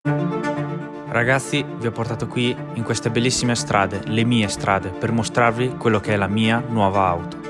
Ragazzi, vi ho portato qui in queste bellissime strade, le mie strade, per mostrarvi quello che è la mia nuova auto.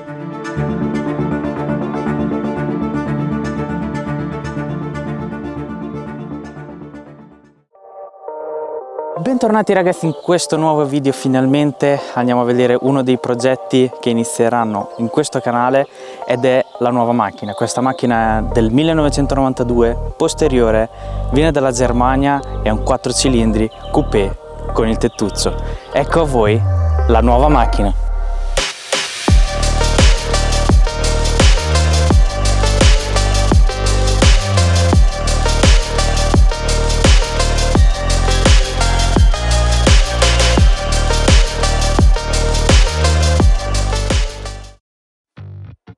Bentornati ragazzi in questo nuovo video. Finalmente andiamo a vedere uno dei progetti che inizieranno in questo canale ed è la nuova macchina. Questa macchina è del 1992, posteriore, viene dalla Germania, è un 4 cilindri coupé con il tettuccio. Ecco a voi la nuova macchina.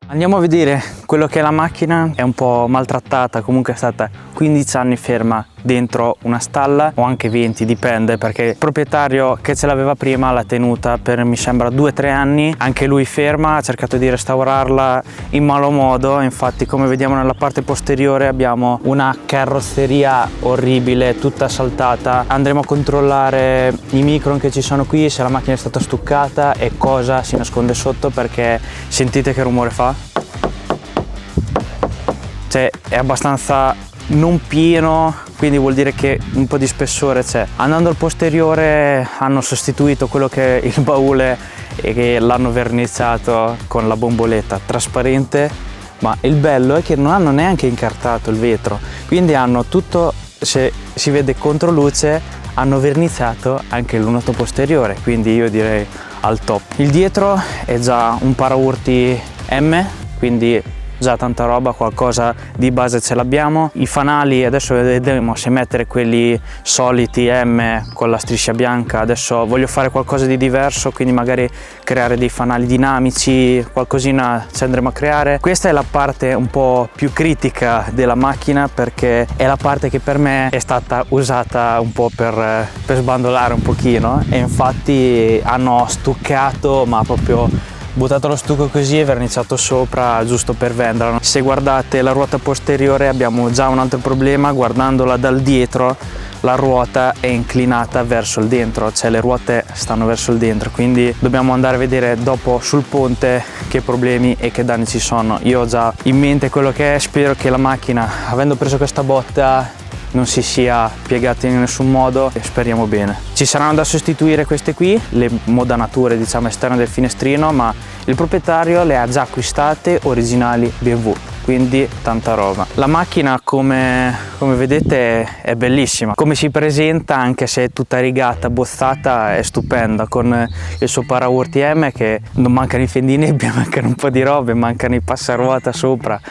Andiamo a vedere quello che è la macchina. È un po' maltrattata, comunque è stata 15 anni ferma dentro una stalla o anche 20, dipende, perché il proprietario che ce l'aveva prima l'ha tenuta per mi sembra 2-3 anni, anche lui ferma, ha cercato di restaurarla in malo modo. Infatti, come vediamo nella parte posteriore, abbiamo una carrozzeria orribile, tutta saltata. Andremo a controllare i micron che ci sono qui, se la macchina è stata stuccata e cosa si nasconde sotto, perché sentite che rumore fa? Cioè, è abbastanza non pieno, quindi vuol dire che un po' di spessore c'è. Andando al posteriore hanno sostituito quello che è il baule e che l'hanno verniciato con la bomboletta trasparente, ma il bello è che non hanno neanche incartato il vetro, quindi hanno tutto, se si vede contro luce, hanno verniciato anche il lunotto posteriore, quindi io direi al top. Il dietro è già un paraurti M, quindi già tanta roba, qualcosa di base ce l'abbiamo. I fanali adesso vedremo se mettere quelli soliti M con la striscia bianca. Adesso voglio fare qualcosa di diverso, quindi magari creare dei fanali dinamici, qualcosina ci andremo a creare. Questa è la parte un po' più critica della macchina, perché è la parte che per me è stata usata un po' per sbandolare un pochino, e infatti hanno stuccato, ma proprio buttato lo stucco così e verniciato sopra giusto per venderlo. Se guardate la ruota posteriore abbiamo già un altro problema. Guardandola dal dietro, la ruota è inclinata verso il dentro, cioè le ruote stanno verso il dentro, quindi dobbiamo andare a vedere dopo sul ponte che problemi e che danni ci sono. Io ho già in mente quello che è, spero che la macchina, avendo preso questa botta, non si sia piegata in nessun modo, e speriamo bene. Ci saranno da sostituire queste qui, le modanature diciamo esterne del finestrino, ma il proprietario le ha già acquistate originali BMW, quindi tanta roba. La macchina come vedete è bellissima, come si presenta, anche se è tutta rigata, bozzata, è stupenda, con il suo paraurti M, che non mancano i fendinebbia, mancano un po' di robe, mancano i passaruota sopra,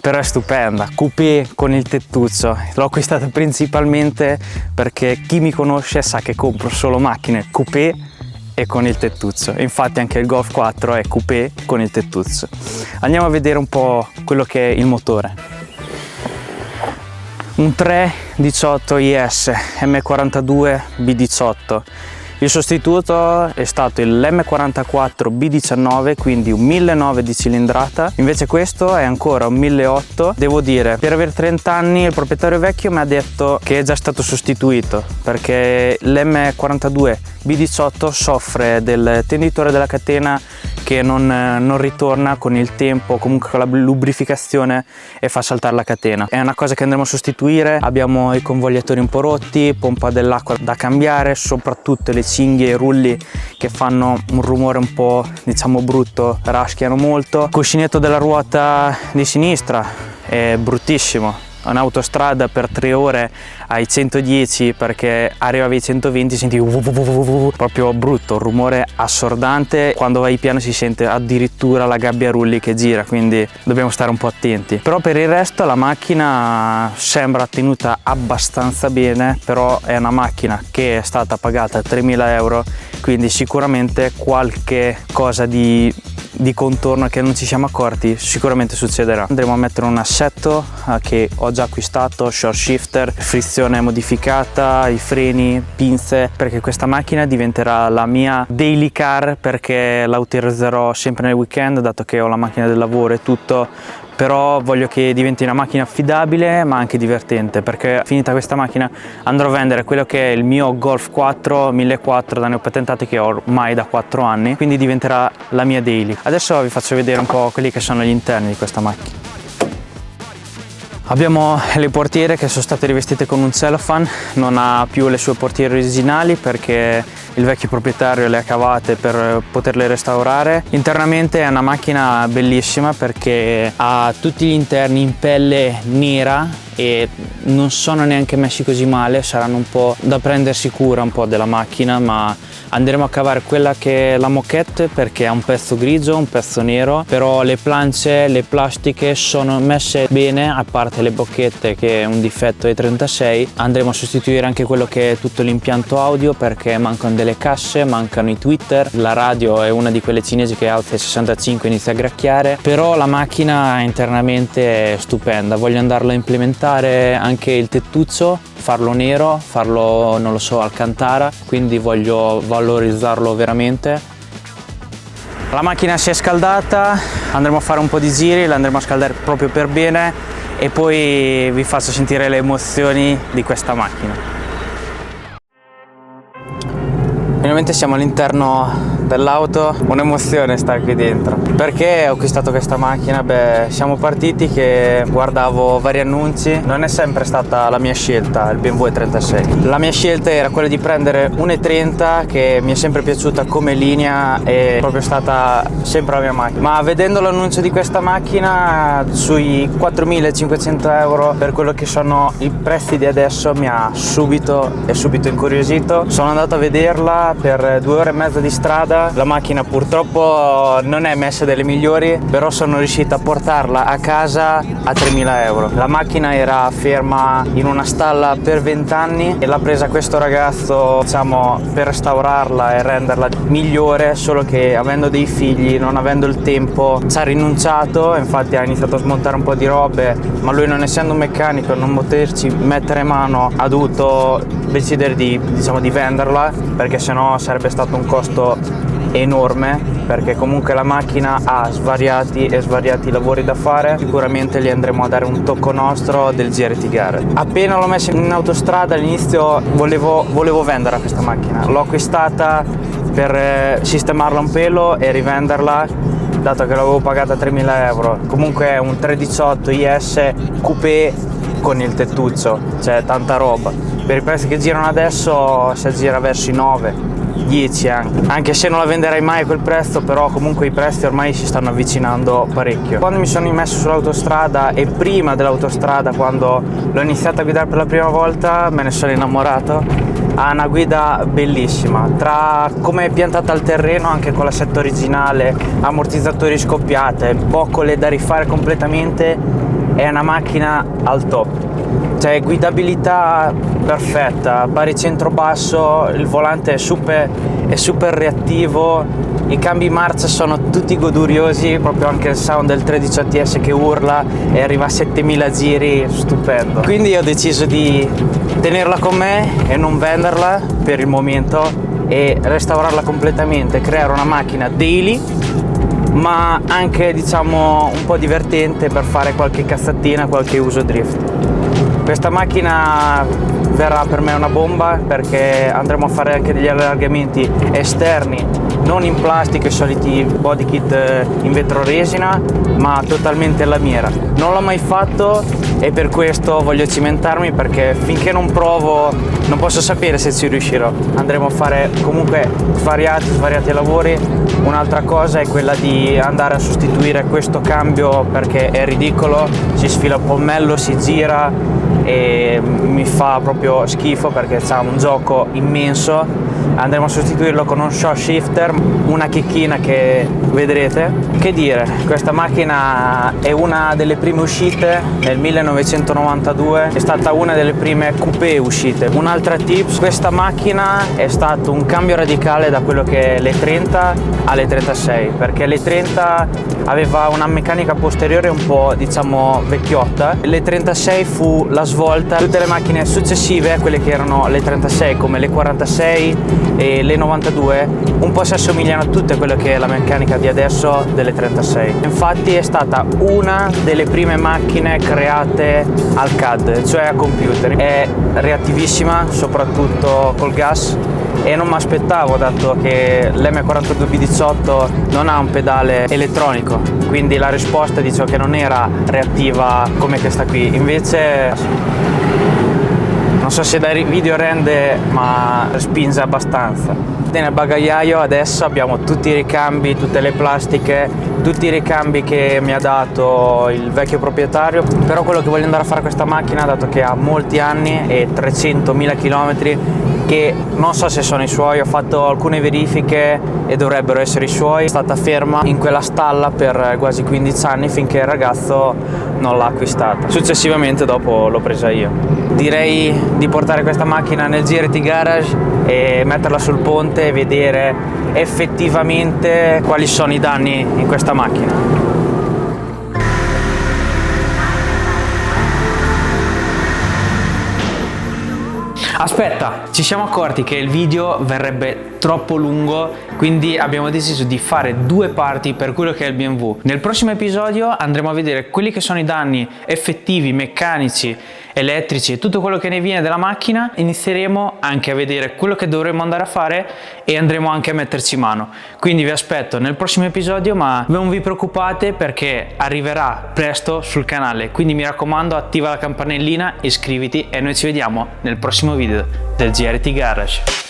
però è stupenda. Coupé con il tettuccio, l'ho acquistata principalmente perché chi mi conosce sa che compro solo macchine coupé e con il tettuccio, infatti anche il Golf 4 è coupé con il tettuccio. Andiamo a vedere un po' quello che è il motore. Un 318 IS M42 B18. Il sostituto è stato l'M44 B19, quindi un 1009 di cilindrata, invece questo è ancora un 1008. Devo dire, per aver 30 anni il proprietario vecchio mi ha detto che è già stato sostituito, perché l'M42 B18 soffre del tenditore della catena che non ritorna con il tempo, comunque con la lubrificazione, e fa saltare la catena. È una cosa che andremo a sostituire. Abbiamo i convogliatori un po' rotti, pompa dell'acqua da cambiare, soprattutto le cinghie e i rulli che fanno un rumore un po' diciamo brutto, raschiano molto. Il cuscinetto della ruota di sinistra è bruttissimo. Un'autostrada per 3 ore ai 110, perché arrivavi ai 120 senti proprio brutto, un rumore assordante. Quando vai piano si sente addirittura la gabbia rulli che gira, quindi dobbiamo stare un po' attenti. Però per il resto la macchina sembra tenuta abbastanza bene, però è una macchina che è stata pagata 3.000 euro, quindi sicuramente qualche cosa di contorno che non ci siamo accorti sicuramente succederà. Andremo a mettere un assetto che ho già acquistato, short shifter, frizione modificata, i freni, pinze, perché questa macchina diventerà la mia daily car, perché la utilizzerò sempre nel weekend, dato che ho la macchina del lavoro e tutto. però voglio che diventi una macchina affidabile ma anche divertente, perché finita questa macchina andrò a vendere quello che è il mio Golf 4 1400 da neopatentato, che ho ormai da 4 anni, quindi diventerà la mia daily. Adesso vi faccio vedere un po' quelli che sono gli interni di questa macchina. Abbiamo le portiere che sono state rivestite con un cellophane, non ha più le sue portiere originali perché il vecchio proprietario le ha cavate per poterle restaurare. Internamente è una macchina bellissima perché ha tutti gli interni in pelle nera e non sono neanche messi così male, saranno un po' da prendersi cura un po' della macchina, ma andremo a cavare quella che è la moquette perché ha un pezzo grigio, un pezzo nero, però le planche, le plastiche sono messe bene, a parte le bocchette che è un difetto ai 36. Andremo a sostituire anche quello che è tutto l'impianto audio perché mancano delle casse, mancano i tweeter, la radio è una di quelle cinesi che alza ai 65 e inizia a gracchiare, però la macchina internamente è stupenda. Voglio andarla a implementare anche il tettuccio, farlo nero, farlo non lo so Alcantara, quindi voglio valorizzarlo veramente. La macchina si è scaldata, andremo a fare un po' di giri, la andremo a scaldare proprio per bene e poi vi faccio sentire le emozioni di questa macchina. Finalmente siamo all'interno dell'auto, un'emozione stare qui dentro. Perché ho acquistato questa macchina? Beh, siamo partiti che guardavo vari annunci, non è sempre stata la mia scelta il BMW 36. La mia scelta era quella di prendere un E30 che mi è sempre piaciuta come linea, è proprio stata sempre la mia macchina. Ma vedendo l'annuncio di questa macchina sui 4.500 euro per quello che sono i prezzi di adesso mi ha subito incuriosito. Sono andato a vederla per 2 ore e mezza di strada. La macchina purtroppo non è messa delle migliori, però sono riuscito a portarla a casa a 3.000 euro. La macchina era ferma in una stalla per 20 anni e l'ha presa questo ragazzo, diciamo, per restaurarla e renderla migliore, solo che avendo dei figli, non avendo il tempo, ci ha rinunciato. Infatti ha iniziato a smontare un po' di robe, ma lui, non essendo un meccanico, non poterci mettere mano, ha dovuto decidere di venderla, perché sennò sarebbe stato un costo enorme, perché comunque la macchina ha svariati lavori da fare. Sicuramente gli andremo a dare un tocco nostro del GRT Garage. Appena l'ho messa in autostrada all'inizio volevo vendere questa macchina, l'ho acquistata per sistemarla un pelo e rivenderla, dato che l'avevo pagata 3.000 euro. Comunque è un 318 IS coupé con il tettuccio, cioè tanta roba. Per i prezzi che girano adesso si aggira verso i 9, 10 anche se non la venderai mai a quel prezzo, però comunque i prezzi ormai si stanno avvicinando parecchio. Quando mi sono immesso sull'autostrada e prima dell'autostrada, quando l'ho iniziata a guidare per la prima volta, me ne sono innamorato. Ha una guida bellissima, tra come è piantata al terreno, anche con l'assetto originale, ammortizzatori scoppiate, boccole da rifare completamente, è una macchina al top. Cioè, guidabilità perfetta, baricentro basso, il volante è super reattivo, i cambi marcia sono tutti goduriosi, proprio anche il sound del 318 TS che urla e arriva a 7000 giri, stupendo. Quindi ho deciso di tenerla con me e non venderla per il momento e restaurarla completamente, creare una macchina daily, ma anche, diciamo, un po' divertente per fare qualche cazzatina, qualche uso drift. Questa macchina verrà per me una bomba, perché andremo a fare anche degli allargamenti esterni, non in plastica, i soliti body kit in vetroresina, ma totalmente alla mira. Non l'ho mai fatto e per questo voglio cimentarmi, perché finché non provo non posso sapere se ci riuscirò. Andremo a fare comunque svariati lavori. Un'altra cosa è quella di andare a sostituire questo cambio, perché è ridicolo, si sfila il pommello, si gira e mi fa proprio schifo, perché c'ha un gioco immenso. Andremo a sostituirlo con un shock shifter, una chicchina che vedrete. Che dire, questa macchina è una delle prime uscite nel 1990 1992, è stata una delle prime coupé uscite. Un'altra tips, questa macchina è stato un cambio radicale da quello che è l'E30 alle 36, perché l'E30 aveva una meccanica posteriore un po', diciamo, vecchiotta. L'E36 fu la svolta. Tutte le macchine successive, quelle che erano le 36 come le 46 e le 92, un po' si assomigliano a tutte quelle che è la meccanica di adesso delle 36. Infatti è stata una delle prime macchine create al CAD, cioè a computer. È reattivissima, soprattutto col gas, e non mi aspettavo, dato che l'M42B18 non ha un pedale elettronico, quindi la risposta dicevo che non era reattiva come questa qui. Invece non so se dai video rende, ma spinge abbastanza. Nel bagagliaio adesso abbiamo tutti i ricambi, tutte le plastiche, tutti i ricambi che mi ha dato il vecchio proprietario. Però quello che voglio andare a fare a questa macchina, dato che ha molti anni e 300.000 km, che non so se sono i suoi, ho fatto alcune verifiche e dovrebbero essere i suoi. È stata ferma in quella stalla per quasi 15 anni finché il ragazzo non l'ha acquistata. Successivamente dopo l'ho presa io. Direi di portare questa macchina nel GRT Garage e metterla sul ponte e vedere effettivamente quali sono i danni in questa macchina. Aspetta, ci siamo accorti che il video verrebbe troppo lungo, quindi abbiamo deciso di fare due parti per quello che è il BMW. Nel prossimo episodio andremo a vedere quelli che sono i danni effettivi, meccanici, elettrici e tutto quello che ne viene dalla macchina. Inizieremo anche a vedere quello che dovremo andare a fare e andremo anche a metterci mano. Quindi vi aspetto nel prossimo episodio, ma non vi preoccupate perché arriverà presto sul canale. Quindi mi raccomando, attiva la campanellina, iscriviti e noi ci vediamo nel prossimo video del GRT Garage.